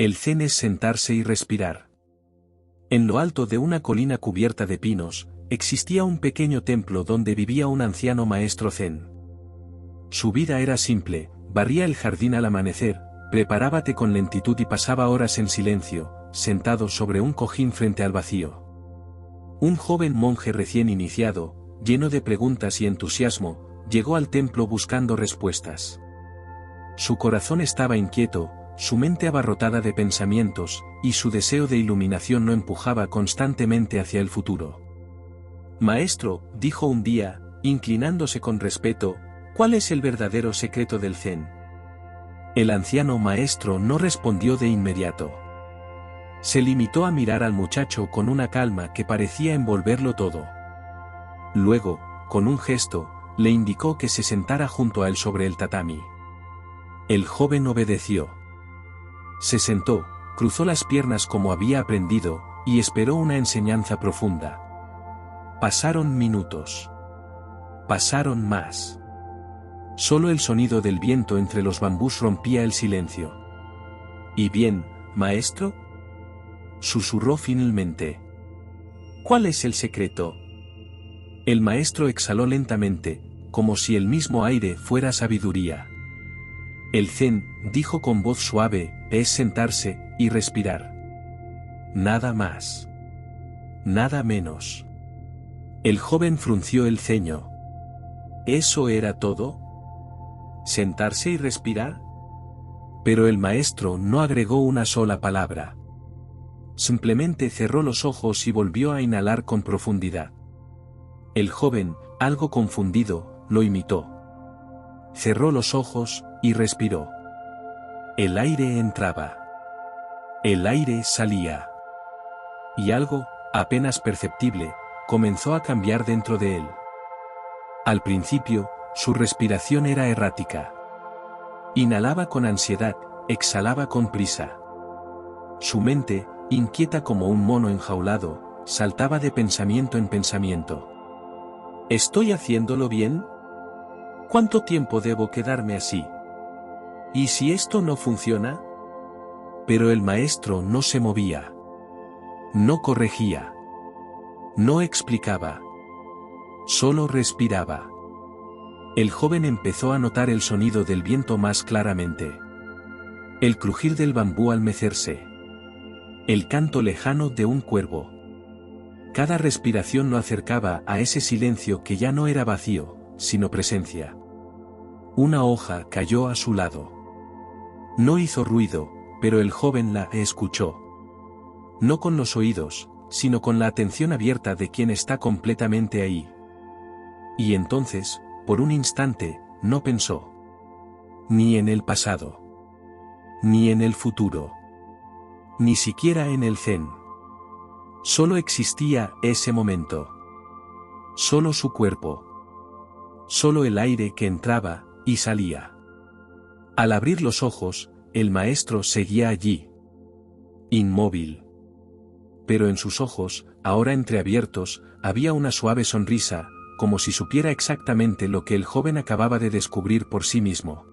El zen es sentarse y respirar. En lo alto de una colina cubierta de pinos, existía un pequeño templo donde vivía un anciano maestro zen. Su vida era simple, barría el jardín al amanecer, preparaba té con lentitud y pasaba horas en silencio, sentado sobre un cojín frente al vacío. Un joven monje recién iniciado, lleno de preguntas y entusiasmo, llegó al templo buscando respuestas. Su corazón estaba inquieto, su mente abarrotada de pensamientos, y su deseo de iluminación lo empujaba constantemente hacia el futuro. Maestro, dijo un día, inclinándose con respeto, ¿cuál es el verdadero secreto del zen? El anciano maestro no respondió de inmediato. Se limitó a mirar al muchacho con una calma que parecía envolverlo todo. Luego, con un gesto, le indicó que se sentara junto a él sobre el tatami. El joven obedeció. Se sentó, cruzó las piernas como había aprendido, y esperó una enseñanza profunda. Pasaron minutos. Pasaron más. Solo el sonido del viento entre los bambús rompía el silencio. ¿Y bien, maestro?, susurró finalmente. ¿Cuál es el secreto? El maestro exhaló lentamente, como si el mismo aire fuera sabiduría. El zen, dijo con voz suave, es sentarse y respirar. Nada más. Nada menos. El joven frunció el ceño. ¿Eso era todo? ¿Sentarse y respirar? Pero el maestro no agregó una sola palabra. Simplemente cerró los ojos y volvió a inhalar con profundidad. El joven, algo confundido, lo imitó. Cerró los ojos y respiró. El aire entraba. El aire salía. Y algo, apenas perceptible, comenzó a cambiar dentro de él. Al principio, su respiración era errática. Inhalaba con ansiedad, exhalaba con prisa. Su mente, inquieta como un mono enjaulado, saltaba de pensamiento en pensamiento. ¿Estoy haciéndolo bien? ¿Cuánto tiempo debo quedarme así? ¿Y si esto no funciona? Pero el maestro no se movía. No corregía. No explicaba. Solo respiraba. El joven empezó a notar el sonido del viento más claramente. El crujir del bambú al mecerse. El canto lejano de un cuervo. Cada respiración lo acercaba a ese silencio que ya no era vacío, sino presencia. Una hoja cayó a su lado. No hizo ruido, pero el joven la escuchó. No con los oídos, sino con la atención abierta de quien está completamente ahí. Y entonces, por un instante, no pensó. Ni en el pasado. Ni en el futuro. Ni siquiera en el zen. Solo existía ese momento. Solo su cuerpo. Solo el aire que entraba y salía. Al abrir los ojos, el maestro seguía allí. Inmóvil. Pero en sus ojos, ahora entreabiertos, había una suave sonrisa, como si supiera exactamente lo que el joven acababa de descubrir por sí mismo.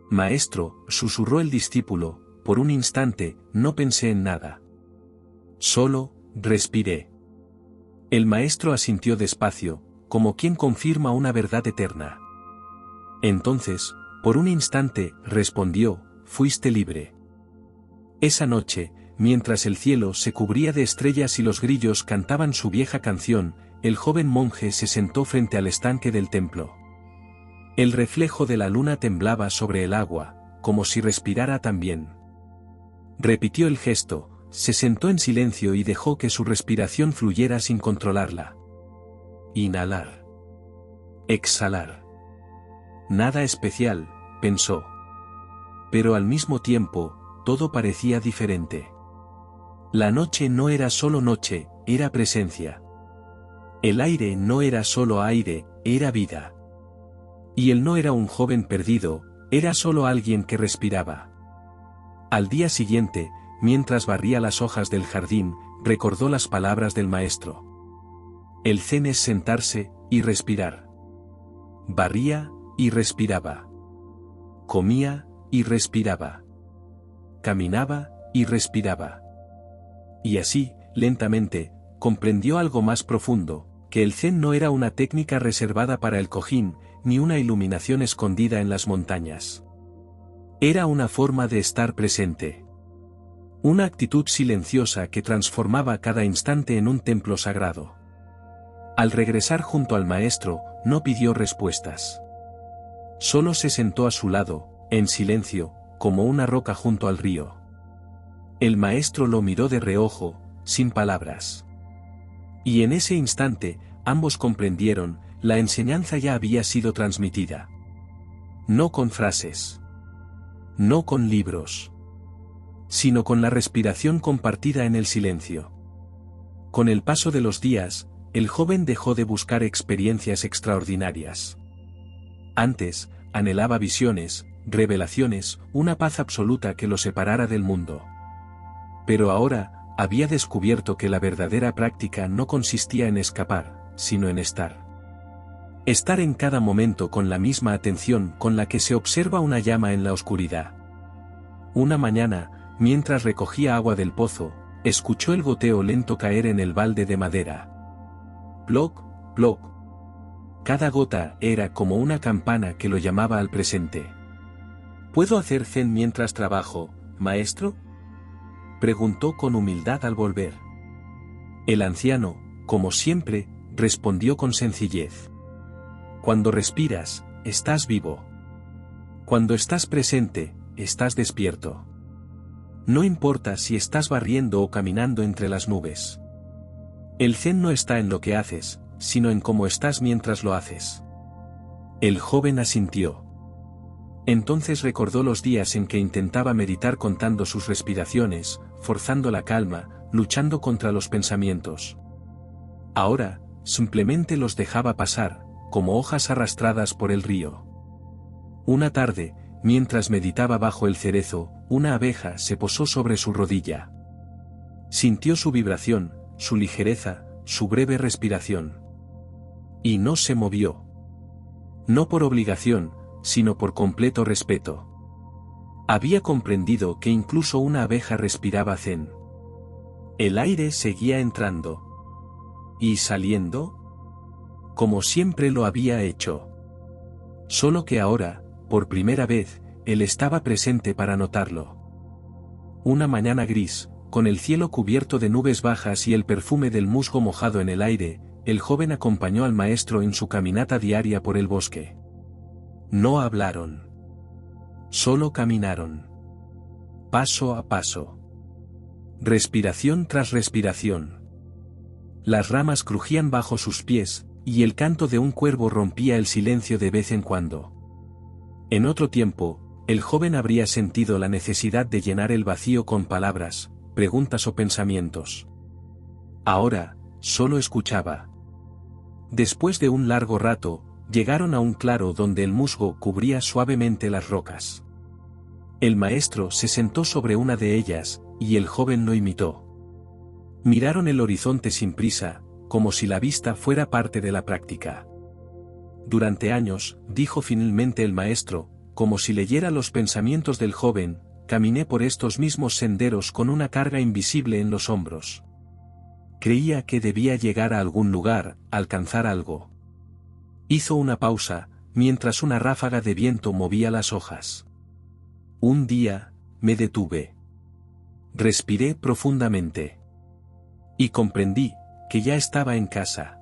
Maestro, susurró el discípulo, por un instante, no pensé en nada. Solo, respiré. El maestro asintió despacio, como quien confirma una verdad eterna. Entonces, por un instante, respondió, fuiste libre. Esa noche, mientras el cielo se cubría de estrellas y los grillos cantaban su vieja canción, el joven monje se sentó frente al estanque del templo. El reflejo de la luna temblaba sobre el agua, como si respirara también. Repitió el gesto, se sentó en silencio y dejó que su respiración fluyera sin controlarla. Inhalar. Exhalar. Nada especial, pensó. Pero al mismo tiempo, todo parecía diferente. La noche no era solo noche, era presencia. El aire no era solo aire, era vida. Y él no era un joven perdido, era solo alguien que respiraba. Al día siguiente, mientras barría las hojas del jardín, recordó las palabras del maestro. El zen es sentarse y respirar. Barría y respiraba. Comía y respiraba. Caminaba y respiraba. Y así, lentamente, comprendió algo más profundo, que el Zen no era una técnica reservada para el Kojin, ni una iluminación escondida en las montañas. Era una forma de estar presente. Una actitud silenciosa que transformaba cada instante en un templo sagrado. Al regresar junto al maestro, no pidió respuestas. Solo se sentó a su lado, en silencio, como una roca junto al río. El maestro lo miró de reojo, sin palabras. Y en ese instante, ambos comprendieron, la enseñanza ya había sido transmitida. No con frases. No con libros. Sino con la respiración compartida en el silencio. Con el paso de los días, el joven dejó de buscar experiencias extraordinarias. Antes, anhelaba visiones, revelaciones, una paz absoluta que lo separara del mundo. Pero ahora, había descubierto que la verdadera práctica no consistía en escapar, sino en estar. Estar en cada momento con la misma atención con la que se observa una llama en la oscuridad. Una mañana, mientras recogía agua del pozo, escuchó el goteo lento caer en el balde de madera. Ploc, ploc. Cada gota era como una campana que lo llamaba al presente. ¿Puedo hacer zen mientras trabajo, maestro?, preguntó con humildad al volver. El anciano, como siempre, respondió con sencillez. Cuando respiras, estás vivo. Cuando estás presente, estás despierto. No importa si estás barriendo o caminando entre las nubes. El zen no está en lo que haces, sino en cómo estás mientras lo haces. El joven asintió. Entonces recordó los días en que intentaba meditar contando sus respiraciones, forzando la calma, luchando contra los pensamientos. Ahora, simplemente los dejaba pasar, como hojas arrastradas por el río. Una tarde, mientras meditaba bajo el cerezo, una abeja se posó sobre su rodilla. Sintió su vibración, su ligereza, su breve respiración. Y no se movió. No por obligación, sino por completo respeto. Había comprendido que incluso una abeja respiraba zen. El aire seguía entrando. ¿Y saliendo? Como siempre lo había hecho. Solo que ahora, por primera vez, él estaba presente para notarlo. Una mañana gris, con el cielo cubierto de nubes bajas y el perfume del musgo mojado en el aire, el joven acompañó al maestro en su caminata diaria por el bosque. No hablaron. Solo caminaron. Paso a paso. Respiración tras respiración. Las ramas crujían bajo sus pies, y el canto de un cuervo rompía el silencio de vez en cuando. En otro tiempo, el joven habría sentido la necesidad de llenar el vacío con palabras, preguntas o pensamientos. Ahora, solo escuchaba. Después de un largo rato, llegaron a un claro donde el musgo cubría suavemente las rocas. El maestro se sentó sobre una de ellas, y el joven lo imitó. Miraron el horizonte sin prisa, como si la vista fuera parte de la práctica. Durante años, dijo finalmente el maestro, como si leyera los pensamientos del joven, caminé por estos mismos senderos con una carga invisible en los hombros. Creía que debía llegar a algún lugar, alcanzar algo. Hizo una pausa, mientras una ráfaga de viento movía las hojas. Un día, me detuve. Respiré profundamente. Y comprendí, que ya estaba en casa.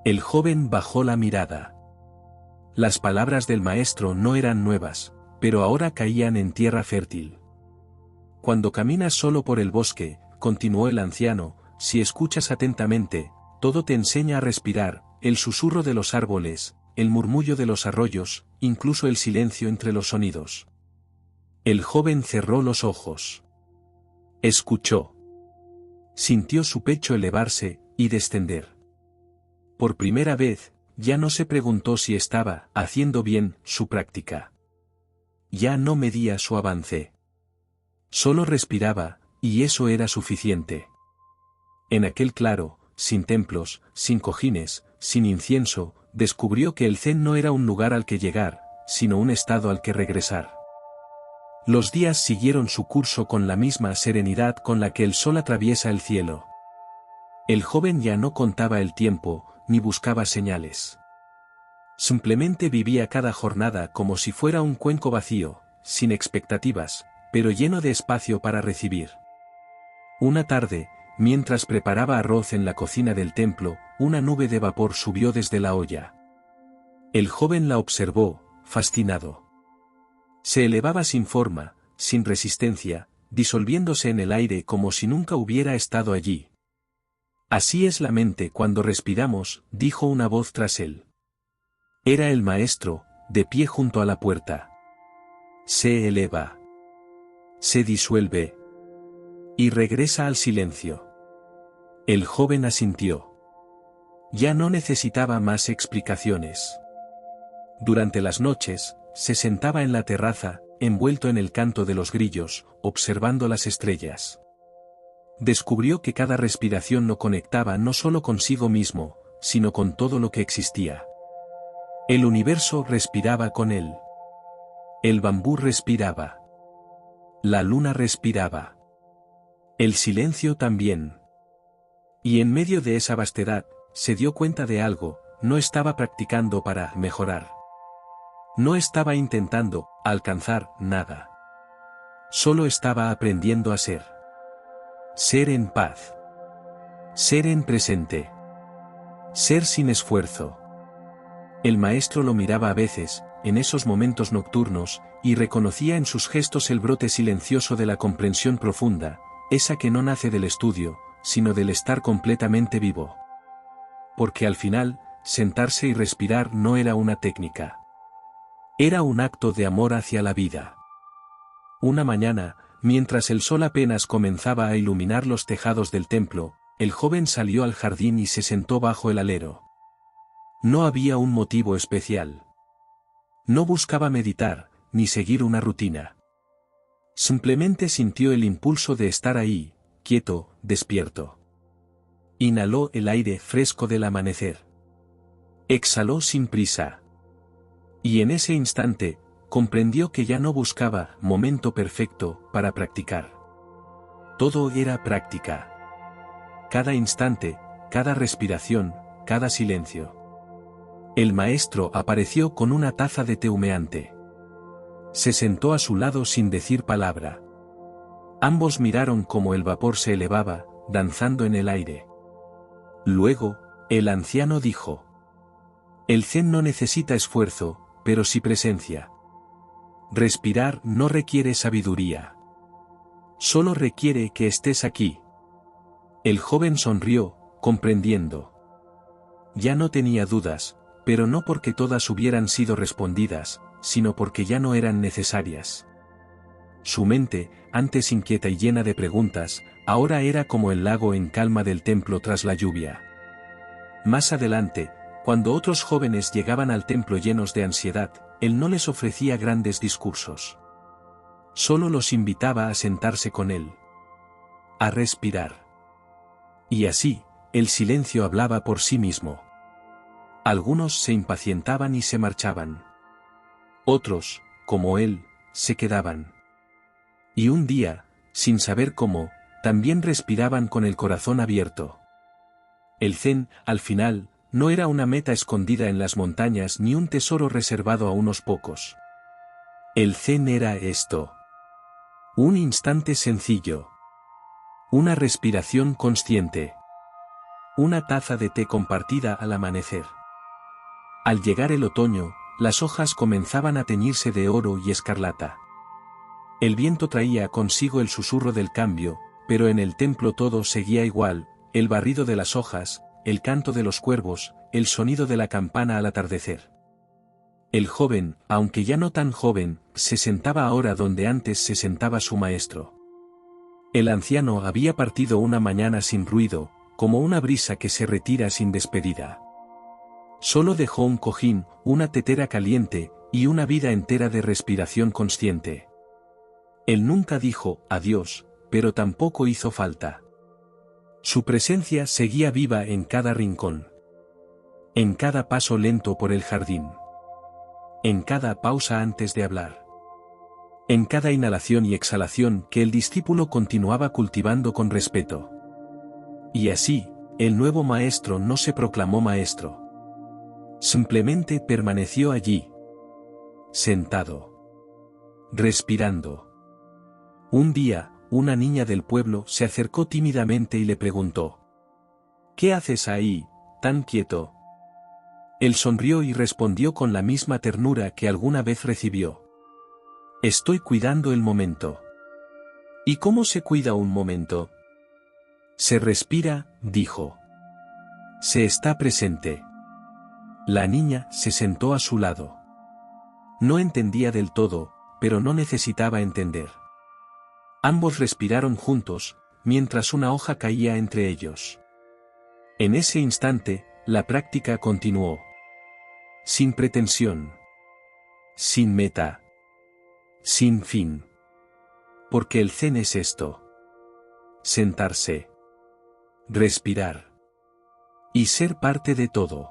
El joven bajó la mirada. Las palabras del maestro no eran nuevas, pero ahora caían en tierra fértil. Cuando caminas solo por el bosque, continuó el anciano, si escuchas atentamente, todo te enseña a respirar, el susurro de los árboles, el murmullo de los arroyos, incluso el silencio entre los sonidos. El joven cerró los ojos. Escuchó. Sintió su pecho elevarse y descender. Por primera vez, ya no se preguntó si estaba haciendo bien su práctica. Ya no medía su avance. Solo respiraba, y eso era suficiente. En aquel claro, sin templos, sin cojines, sin incienso, descubrió que el zen no era un lugar al que llegar, sino un estado al que regresar. Los días siguieron su curso con la misma serenidad con la que el sol atraviesa el cielo. El joven ya no contaba el tiempo, ni buscaba señales. Simplemente vivía cada jornada como si fuera un cuenco vacío, sin expectativas, pero lleno de espacio para recibir. Una tarde, mientras preparaba arroz en la cocina del templo, una nube de vapor subió desde la olla. El joven la observó, fascinado. Se elevaba sin forma, sin resistencia, disolviéndose en el aire como si nunca hubiera estado allí. Así es la mente cuando respiramos, dijo una voz tras él. Era el maestro, de pie junto a la puerta. Se eleva. Se disuelve. Y regresa al silencio. El joven asintió. Ya no necesitaba más explicaciones. Durante las noches, se sentaba en la terraza, envuelto en el canto de los grillos, observando las estrellas. Descubrió que cada respiración lo conectaba no solo consigo mismo, sino con todo lo que existía. El universo respiraba con él. El bambú respiraba. La luna respiraba. El silencio también. Y en medio de esa vastedad, se dio cuenta de algo: no estaba practicando para mejorar. No estaba intentando alcanzar nada. Solo estaba aprendiendo a ser. Ser en paz. Ser en presente. Ser sin esfuerzo. El maestro lo miraba a veces, en esos momentos nocturnos, y reconocía en sus gestos el brote silencioso de la comprensión profunda, esa que no nace del estudio, sino del estar completamente vivo. Porque al final, sentarse y respirar no era una técnica. Era un acto de amor hacia la vida. Una mañana, mientras el sol apenas comenzaba a iluminar los tejados del templo, el joven salió al jardín y se sentó bajo el alero. No había un motivo especial. No buscaba meditar, ni seguir una rutina. Simplemente sintió el impulso de estar ahí, quieto, despierto. Inhaló el aire fresco del amanecer. Exhaló sin prisa. Y en ese instante, comprendió que ya no buscaba momento perfecto para practicar. Todo era práctica. Cada instante, cada respiración, cada silencio. El maestro apareció con una taza de té humeante. Se sentó a su lado sin decir palabra. Ambos miraron cómo el vapor se elevaba, danzando en el aire. Luego, el anciano dijo: el zen no necesita esfuerzo, pero sí presencia. Respirar no requiere sabiduría. Solo requiere que estés aquí. El joven sonrió, comprendiendo. Ya no tenía dudas, pero no porque todas hubieran sido respondidas, sino porque ya no eran necesarias. Su mente, antes inquieta y llena de preguntas, ahora era como el lago en calma del templo tras la lluvia. Más adelante, cuando otros jóvenes llegaban al templo llenos de ansiedad, él no les ofrecía grandes discursos. Solo los invitaba a sentarse con él. A respirar. Y así, el silencio hablaba por sí mismo. Algunos se impacientaban y se marchaban. Otros, como él, se quedaban. Y un día, sin saber cómo, también respiraban con el corazón abierto. El zen, al final, no era una meta escondida en las montañas ni un tesoro reservado a unos pocos. El zen era esto. Un instante sencillo. Una respiración consciente. Una taza de té compartida al amanecer. Al llegar el otoño, las hojas comenzaban a teñirse de oro y escarlata. El viento traía consigo el susurro del cambio, pero en el templo todo seguía igual: el barrido de las hojas, el canto de los cuervos, el sonido de la campana al atardecer. El joven, aunque ya no tan joven, se sentaba ahora donde antes se sentaba su maestro. El anciano había partido una mañana sin ruido, como una brisa que se retira sin despedida. Solo dejó un cojín, una tetera caliente, y una vida entera de respiración consciente. Él nunca dijo adiós, pero tampoco hizo falta. Su presencia seguía viva en cada rincón. En cada paso lento por el jardín. En cada pausa antes de hablar. en cada inhalación y exhalación que el discípulo continuaba cultivando con respeto. Y así, el nuevo maestro no se proclamó maestro. Simplemente permaneció allí. Sentado. Respirando. Un día, una niña del pueblo se acercó tímidamente y le preguntó: ¿Qué haces ahí, tan quieto? Él sonrió y respondió con la misma ternura que alguna vez recibió: Estoy cuidando el momento. ¿Y cómo se cuida un momento? Se respira, dijo. Se está presente. La niña se sentó a su lado. No entendía del todo, pero no necesitaba entender. Ambos respiraron juntos, mientras una hoja caía entre ellos. En ese instante, la práctica continuó. Sin pretensión. Sin meta. Sin fin. Porque el zen es esto. Sentarse. Respirar. Y ser parte de todo.